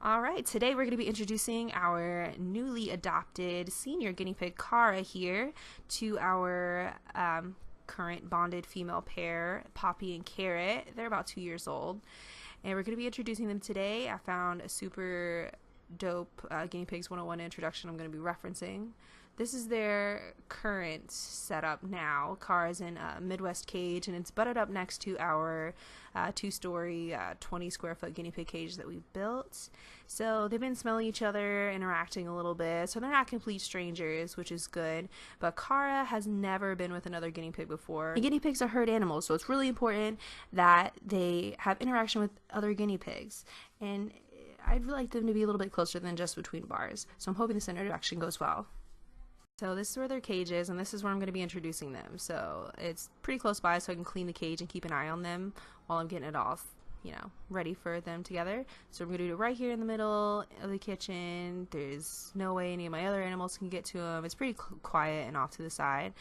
Alright, today we're going to be introducing our newly adopted senior guinea pig, Kara, here to our current bonded female pair, Poppy and Carrot. They're about 2 years old, and we're going to be introducing them today. I found a super dope Guinea Pigs 101 introduction I'm going to be referencing. This is their current setup now. Kara's in a Midwest cage, and it's butted up next to our two-story, 20-square-foot guinea pig cage that we built. So they've been smelling each other, interacting a little bit, so they're not complete strangers, which is good. But Kara has never been with another guinea pig before. And guinea pigs are herd animals, so it's really important that they have interaction with other guinea pigs. And I'd like them to be a little bit closer than just between bars. So I'm hoping this introduction goes well. So this is where their cage is, and this is where I'm going to be introducing them. So it's pretty close by, so I can clean the cage and keep an eye on them while I'm getting it all, ready for them together. So I'm going to do it right here in the middle of the kitchen. There's no way any of my other animals can get to them. It's pretty quiet and off to the side.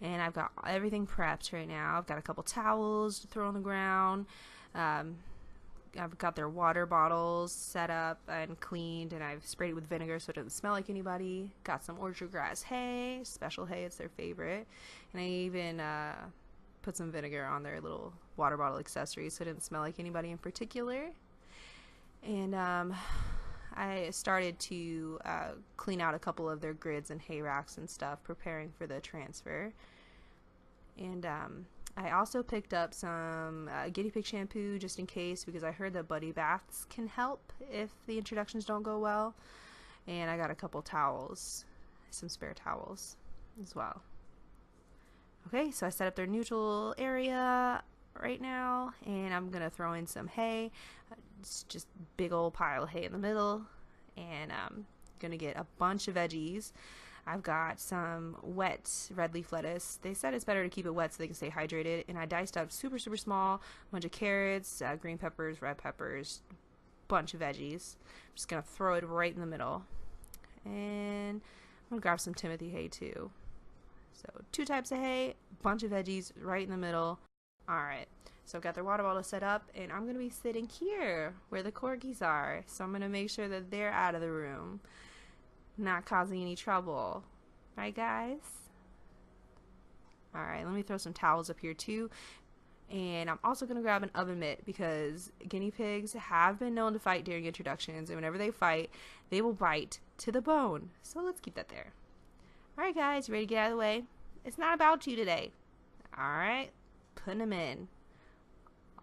And I've got everything prepped right now. I've got a couple towels to throw on the ground. I've got their water bottles set up and cleaned, and I've sprayed it with vinegar so it doesn't smell like anybody. Got some orchard grass hay, special hay, it's their favorite. And I even put some vinegar on their little water bottle accessories so it didn't smell like anybody in particular. And I started to clean out a couple of their grids and hay racks and stuff, preparing for the transfer. And I also picked up some guinea pig shampoo just in case, because I heard that buddy baths can help if the introductions don't go well. And I got a couple towels, some spare towels as well. Okay, so I set up their neutral area right now, and I'm going to throw in some hay. It's just big old pile of hay in the middle, and I'm going to get a bunch of veggies. I've got some wet red leaf lettuce. They said it's better to keep it wet so they can stay hydrated. And I diced up super small, a bunch of carrots, green peppers, red peppers, bunch of veggies. I'm just going to throw it right in the middle. And I'm going to grab some Timothy hay too. So 2 types of hay, bunch of veggies right in the middle. Alright, so I've got their water bottle set up, and I'm going to be sitting here where the corgis are. So I'm going to make sure that they're out of the room, not causing any trouble. Right, guys? Alright, let me throw some towels up here too. And I'm also going to grab an oven mitt, because guinea pigs have been known to fight during introductions, and whenever they fight, they will bite to the bone. So let's keep that there. Alright, guys, you ready to get out of the way? It's not about you today. Alright, putting them in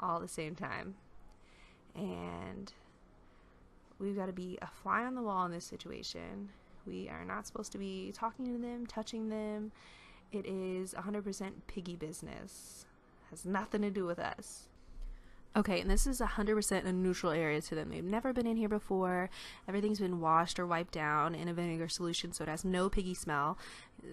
all at the same time. And we've got to be a fly on the wall in this situation. We are not supposed to be talking to them, touching them. It is 100% piggy business. Has nothing to do with us. Okay, and this is 100% a neutral area to them. They've never been in here before. Everything's been washed or wiped down in a vinegar solution, so it has no piggy smell.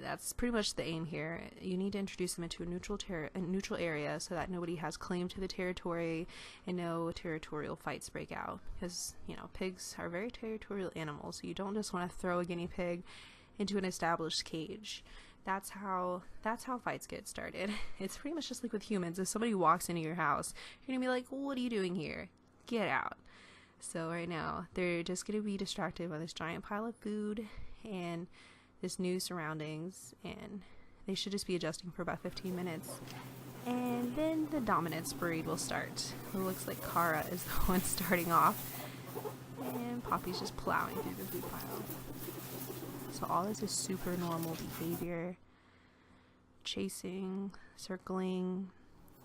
That's pretty much the aim here. You need to introduce them into a neutral area so that nobody has claim to the territory and no territorial fights break out. Because, pigs are very territorial animals, so you don't just want to throw a guinea pig into an established cage. That's how fights get started. It's pretty much just like with humans. If somebody walks into your house, you're gonna be like, what are you doing here? Get out. So right now, they're just gonna be distracted by this giant pile of food and this new surroundings, and they should just be adjusting for about 15 minutes. And then the dominance parade will start. It looks like Kara is the one starting off, and Poppy's just plowing through the food pile. So all this is super normal behavior. Chasing, circling.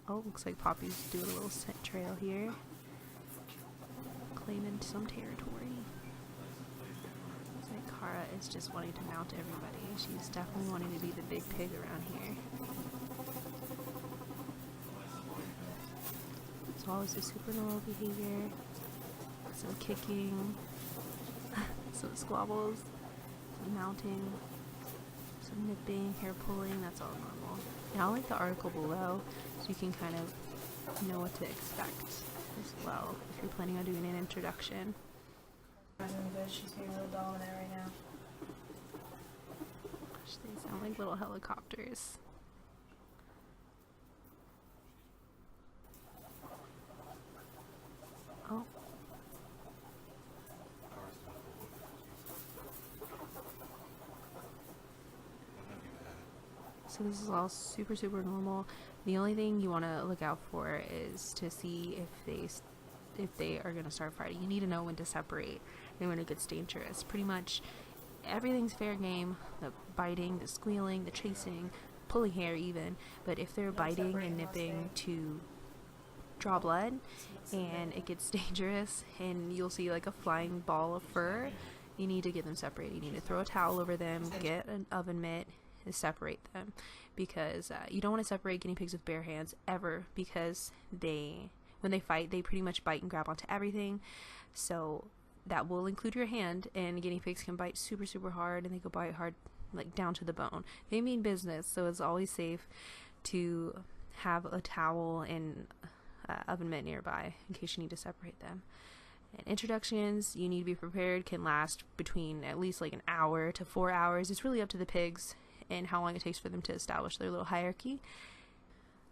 Oh, looks like Poppy's doing a little scent trail here. Claiming some territory. Looks like Kara is just wanting to mount everybody. She's definitely wanting to be the big pig around here. So all this is super normal behavior. Some kicking. Some squabbles. Mounting, some nipping, hair pulling, that's all normal. And I'll link the article below so you can kind of know what to expect as well if you're planning on doing an introduction. She's being real dominant right now. Gosh, they sound like little helicopters. Oh. So this is all super, super normal. The only thing you want to look out for is to see if they are going to start fighting. You need to know when to separate and when it gets dangerous. Pretty much everything's fair game. The biting, the squealing, the chasing, pulling hair even. But if they're biting and nipping to draw blood and it gets dangerous and you'll see like a flying ball of fur, you need to get them separated. You need to throw a towel over them, get an oven mitt, and separate them, because you don't want to separate guinea pigs with bare hands ever, because when they fight, they pretty much bite and grab onto everything. So that will include your hand, and guinea pigs can bite super, super hard, and they can bite hard, like down to the bone. They mean business, so it's always safe to have a towel and oven mitt nearby in case you need to separate them. And introductions, you need to be prepared, can last between at least like an hour to 4 hours. It's really up to the pigs and how long it takes for them to establish their little hierarchy.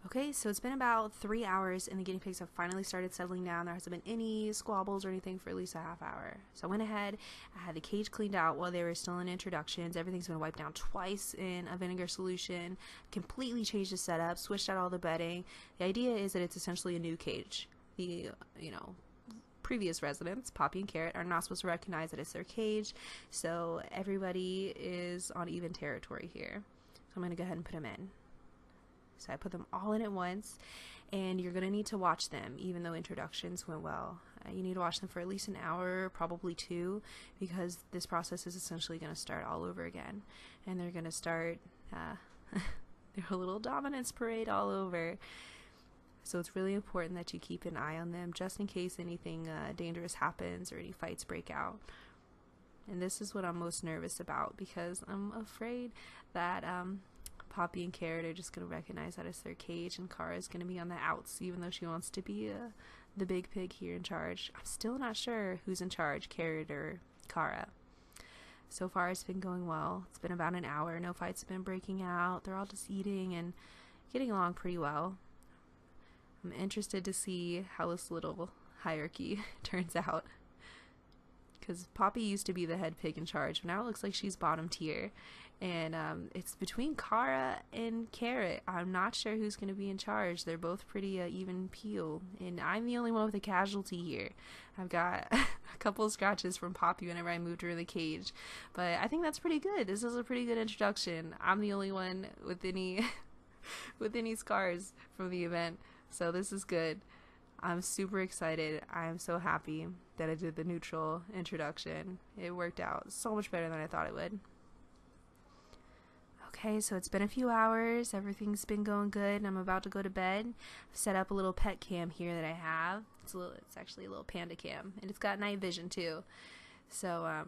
Okay, so it's been about 3 hours and the guinea pigs have finally started settling down. There hasn't been any squabbles or anything for at least a half hour. So I went ahead, I had the cage cleaned out while they were still in introductions. Everything's been wiped down twice in a vinegar solution, completely changed the setup, switched out all the bedding. The idea is that it's essentially a new cage. The, previous residents, Poppy and Carrot, are not supposed to recognize that it's their cage, so everybody is on even territory here. So I'm going to go ahead and put them in. So I put them all in at once, and you're going to need to watch them, even though introductions went well. You need to watch them for at least an hour, probably 2, because this process is essentially going to start all over again, and they're going to start their little dominance parade all over. So it's really important that you keep an eye on them just in case anything dangerous happens or any fights break out. And this is what I'm most nervous about, because I'm afraid that Poppy and Carrot are just going to recognize that it's their cage, and Kara is going to be on the outs, even though she wants to be the big pig here in charge. I'm still not sure who's in charge, Carrot or Kara. So far it's been going well. It's been about an hour. No fights have been breaking out. They're all just eating and getting along pretty well. I'm interested to see how this little hierarchy turns out, because Poppy used to be the head pig in charge, but now it looks like she's bottom tier, and it's between Kara and Carrot. I'm not sure who's going to be in charge. They're both pretty even peel, and I'm the only one with a casualty here. I've got a couple of scratches from Poppy whenever I moved her in the cage, but I think that's pretty good. This is a pretty good introduction. I'm the only one with any with any scars from the event. So this is good. I'm super excited. I'm so happy that I did the neutral introduction. It worked out so much better than I thought it would. Okay, so it's been a few hours. Everything's been going good, and I'm about to go to bed. I've set up a little pet cam here that I have. It's actually a little panda cam, and it's got night vision too. So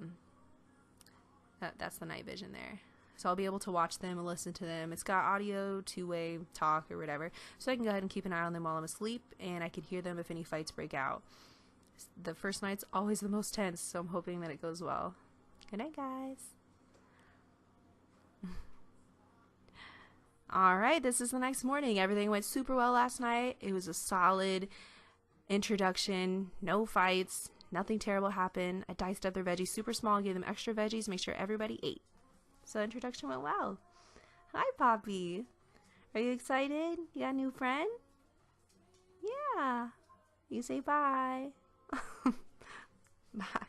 that's the night vision there. So I'll be able to watch them and listen to them. It's got audio, two-way talk or whatever. So I can go ahead and keep an eye on them while I'm asleep, and I can hear them if any fights break out. The first night's always the most tense, so I'm hoping that it goes well. Good night, guys. Alright, this is the next morning. Everything went super well last night. It was a solid introduction. No fights. Nothing terrible happened. I diced up their veggies super small and gave them extra veggies to make sure everybody ate. So introduction went well. Hi, Poppy. Are you excited? You got a new friend? Yeah. You say bye. Bye.